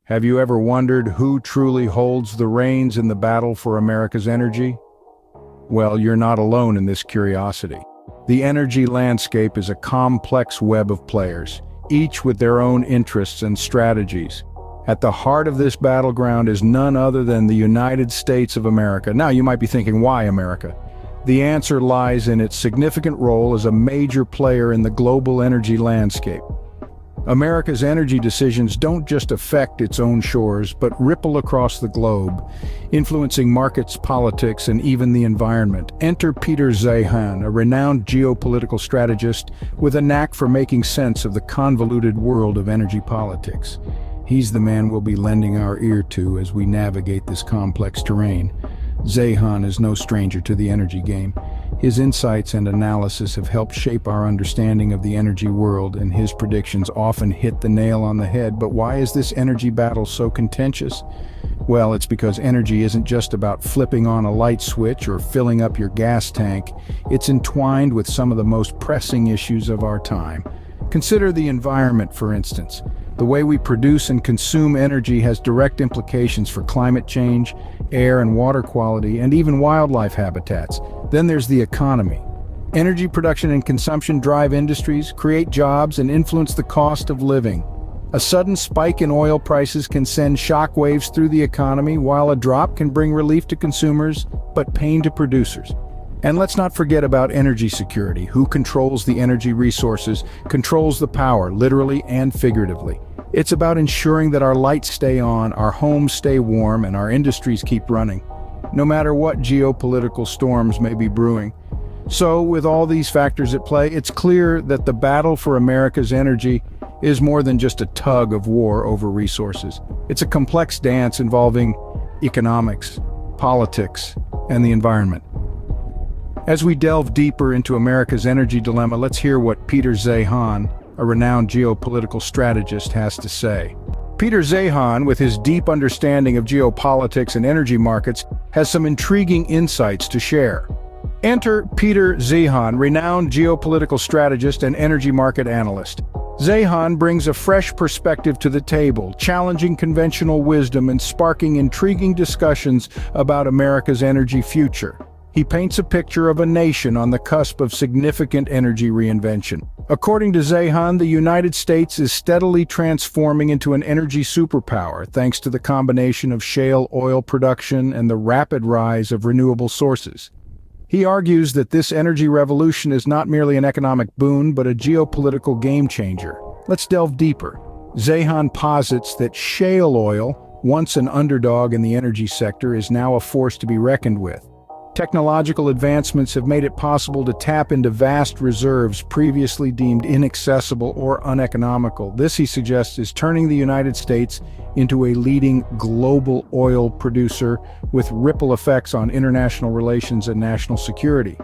Have you ever wondered who truly holds the reins in the battle for America's energy? Well, you're not alone in this curiosity. The energy landscape is a complex web of players, each with their own interests and strategies. At the heart of this battleground is none other than the United States of America. Now, you might be thinking, why America? The answer lies in its significant role as a major player in the global energy landscape. America's energy decisions don't just affect its own shores, but ripple across the globe, influencing markets, politics, and even the environment. Enter Peter Zeihan, a renowned geopolitical strategist with a knack for making sense of the convoluted world of energy politics. He's the man we'll be lending our ear to as we navigate this complex terrain. Zeihan is no stranger to the energy game. His insights and analysis have helped shape our understanding of the energy world, and his predictions often hit the nail on the head. But why is this energy battle so contentious? Well, it's because energy isn't just about flipping on a light switch or filling up your gas tank. It's entwined with some of the most pressing issues of our time. Consider the environment, for instance. The way we produce and consume energy has direct implications for climate change, air and water quality, and even wildlife habitats. Then there's the economy. Energy production and consumption drive industries, create jobs, and influence the cost of living. A sudden spike in oil prices can send shockwaves through the economy, while a drop can bring relief to consumers, but pain to producers. And let's not forget about energy security. Who controls the energy resources, controls the power, literally and figuratively. It's about ensuring that our lights stay on, our homes stay warm, and our industries keep running, no matter what geopolitical storms may be brewing. So, with all these factors at play, it's clear that the battle for America's energy is more than just a tug of war over resources. It's a complex dance involving economics, politics, and the environment. As we delve deeper into America's energy dilemma, let's hear what Peter Zeihan, a renowned geopolitical strategist, has to say. Peter Zeihan, with his deep understanding of geopolitics and energy markets, has some intriguing insights to share. Enter Peter Zeihan, renowned geopolitical strategist and energy market analyst. Zeihan brings a fresh perspective to the table, challenging conventional wisdom and sparking intriguing discussions about America's energy future. He paints a picture of a nation on the cusp of significant energy reinvention. According to Zeihan, the United States is steadily transforming into an energy superpower thanks to the combination of shale oil production and the rapid rise of renewable sources. He argues that this energy revolution is not merely an economic boon, but a geopolitical game-changer. Let's delve deeper. Zeihan posits that shale oil, once an underdog in the energy sector, is now a force to be reckoned with. Technological advancements have made it possible to tap into vast reserves previously deemed inaccessible or uneconomical. This, he suggests, is turning the United States into a leading global oil producer with ripple effects on international relations and national security.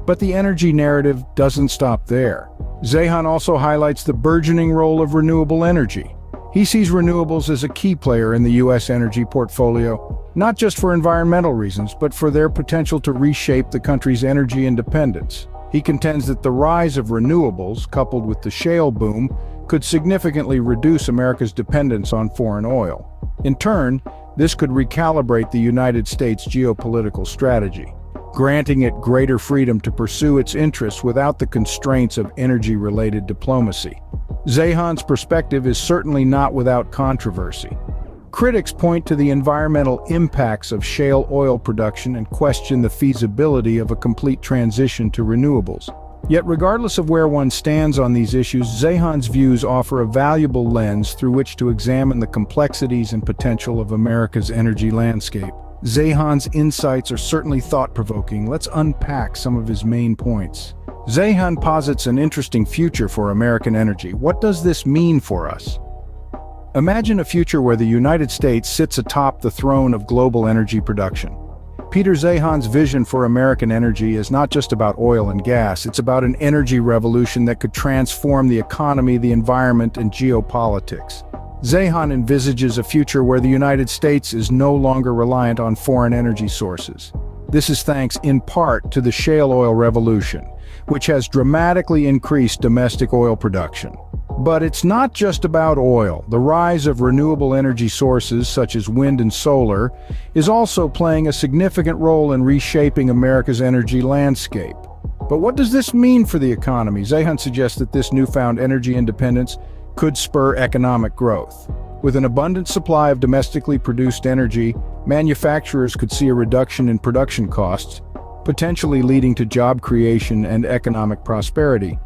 But the energy narrative doesn't stop there. Zeihan also highlights the burgeoning role of renewable energy. He sees renewables as a key player in the U.S. energy portfolio, not just for environmental reasons, but for their potential to reshape the country's energy independence. He contends that the rise of renewables, coupled with the shale boom, could significantly reduce America's dependence on foreign oil. In turn, this could recalibrate the United States' geopolitical strategy, granting it greater freedom to pursue its interests without the constraints of energy-related diplomacy. Zeihan's perspective is certainly not without controversy. Critics point to the environmental impacts of shale oil production and question the feasibility of a complete transition to renewables. Yet regardless of where one stands on these issues, Zeihan's views offer a valuable lens through which to examine the complexities and potential of America's energy landscape. Zeihan's insights are certainly thought-provoking. Let's unpack some of his main points. Zeihan posits an interesting future for American energy. What does this mean for us? Imagine a future where the United States sits atop the throne of global energy production. Peter Zeihan's vision for American energy is not just about oil and gas, it's about an energy revolution that could transform the economy, the environment, and geopolitics. Zeihan envisages a future where the United States is no longer reliant on foreign energy sources. This is thanks in part to the shale oil revolution, which has dramatically increased domestic oil production. But it's not just about oil. The rise of renewable energy sources such as wind and solar is also playing a significant role in reshaping America's energy landscape. But what does this mean for the economy? Zeihan suggests that this newfound energy independence could spur economic growth. With an abundant supply of domestically produced energy, manufacturers could see a reduction in production costs, potentially leading to job creation and economic prosperity.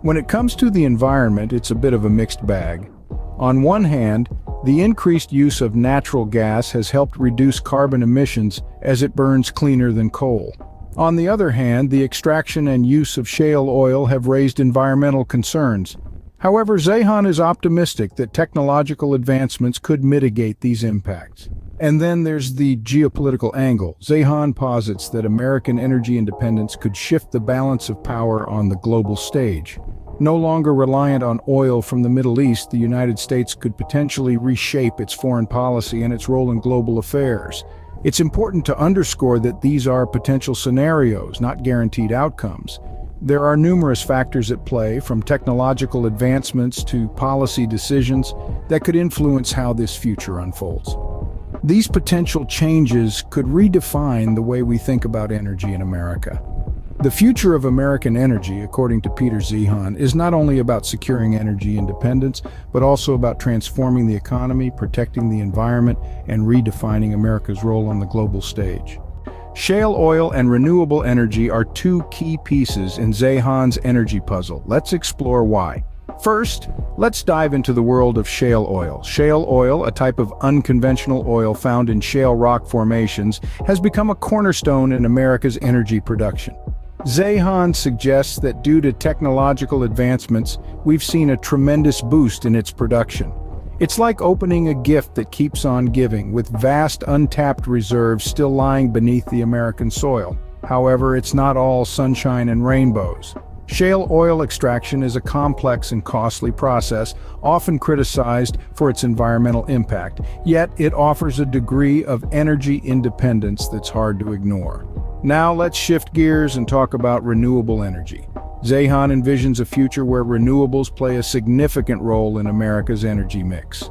When it comes to the environment, it's a bit of a mixed bag. On one hand, the increased use of natural gas has helped reduce carbon emissions as it burns cleaner than coal. On the other hand, the extraction and use of shale oil have raised environmental concerns. However, Zeihan is optimistic that technological advancements could mitigate these impacts. And then there's the geopolitical angle. Zeihan posits that American energy independence could shift the balance of power on the global stage. No longer reliant on oil from the Middle East, the United States could potentially reshape its foreign policy and its role in global affairs. It's important to underscore that these are potential scenarios, not guaranteed outcomes. There are numerous factors at play, from technological advancements to policy decisions, that could influence how this future unfolds. These potential changes could redefine the way we think about energy in America. The future of American energy, according to Peter Zeihan, is not only about securing energy independence, but also about transforming the economy, protecting the environment, and redefining America's role on the global stage. Shale oil and renewable energy are two key pieces in Zeihan's energy puzzle. Let's explore why. First, let's dive into the world of shale oil. Shale oil, a type of unconventional oil found in shale rock formations, has become a cornerstone in America's energy production. Zeihan suggests that due to technological advancements, we've seen a tremendous boost in its production. It's like opening a gift that keeps on giving, with vast untapped reserves still lying beneath the American soil. However, it's not all sunshine and rainbows. Shale oil extraction is a complex and costly process, often criticized for its environmental impact, yet it offers a degree of energy independence that's hard to ignore. Now let's shift gears and talk about renewable energy. Zeihan envisions a future where renewables play a significant role in America's energy mix.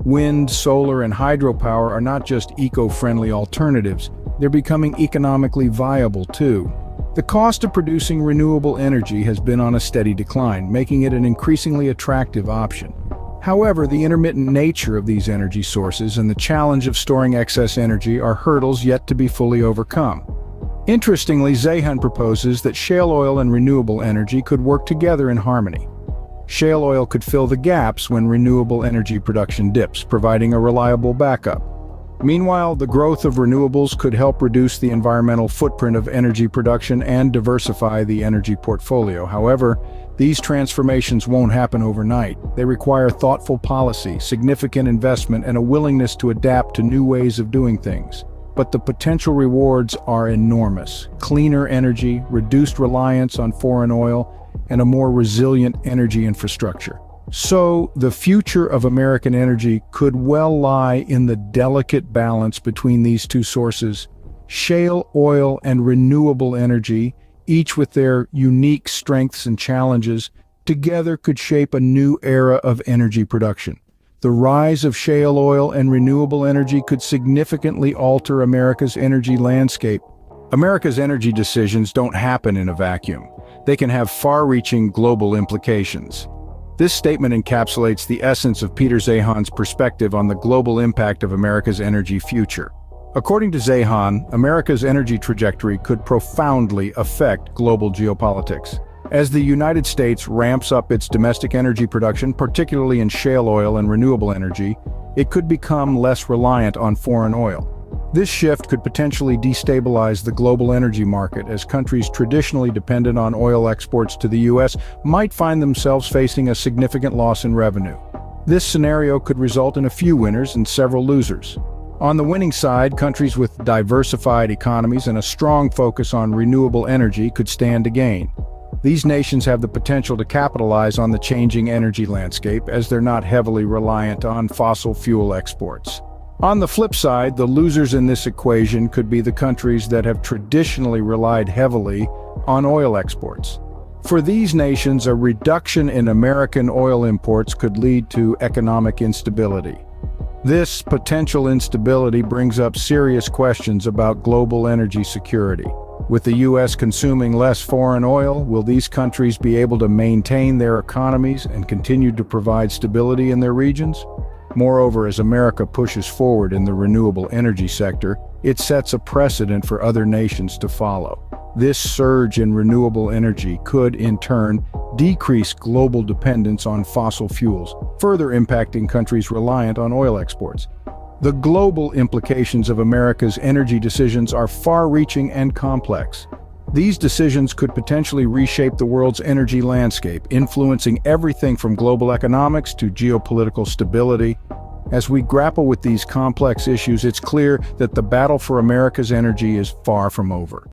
Wind, solar, and hydropower are not just eco-friendly alternatives, they're becoming economically viable too. The cost of producing renewable energy has been on a steady decline, making it an increasingly attractive option. However, the intermittent nature of these energy sources and the challenge of storing excess energy are hurdles yet to be fully overcome. Interestingly, Zeihan proposes that shale oil and renewable energy could work together in harmony. Shale oil could fill the gaps when renewable energy production dips, providing a reliable backup. Meanwhile, the growth of renewables could help reduce the environmental footprint of energy production and diversify the energy portfolio. However, these transformations won't happen overnight. They require thoughtful policy, significant investment, and a willingness to adapt to new ways of doing things. But the potential rewards are enormous. Cleaner energy, reduced reliance on foreign oil, and a more resilient energy infrastructure. So, the future of American energy could well lie in the delicate balance between these two sources: shale oil and renewable energy, each with their unique strengths and challenges, together could shape a new era of energy production. The rise of shale oil and renewable energy could significantly alter America's energy landscape. America's energy decisions don't happen in a vacuum. They can have far-reaching global implications. This statement encapsulates the essence of Peter Zeihan's perspective on the global impact of America's energy future. According to Zeihan, America's energy trajectory could profoundly affect global geopolitics. As the United States ramps up its domestic energy production, particularly in shale oil and renewable energy, it could become less reliant on foreign oil. This shift could potentially destabilize the global energy market, as countries traditionally dependent on oil exports to the U.S. might find themselves facing a significant loss in revenue. This scenario could result in a few winners and several losers. On the winning side, countries with diversified economies and a strong focus on renewable energy could stand to gain. These nations have the potential to capitalize on the changing energy landscape, as they're not heavily reliant on fossil fuel exports. On the flip side, the losers in this equation could be the countries that have traditionally relied heavily on oil exports. For these nations, a reduction in American oil imports could lead to economic instability. This potential instability brings up serious questions about global energy security. With the U.S. consuming less foreign oil, will these countries be able to maintain their economies and continue to provide stability in their regions? Moreover, as America pushes forward in the renewable energy sector, it sets a precedent for other nations to follow. This surge in renewable energy could, in turn, decrease global dependence on fossil fuels, further impacting countries reliant on oil exports. The global implications of America's energy decisions are far-reaching and complex. These decisions could potentially reshape the world's energy landscape, influencing everything from global economics to geopolitical stability. As we grapple with these complex issues, it's clear that the battle for America's energy is far from over.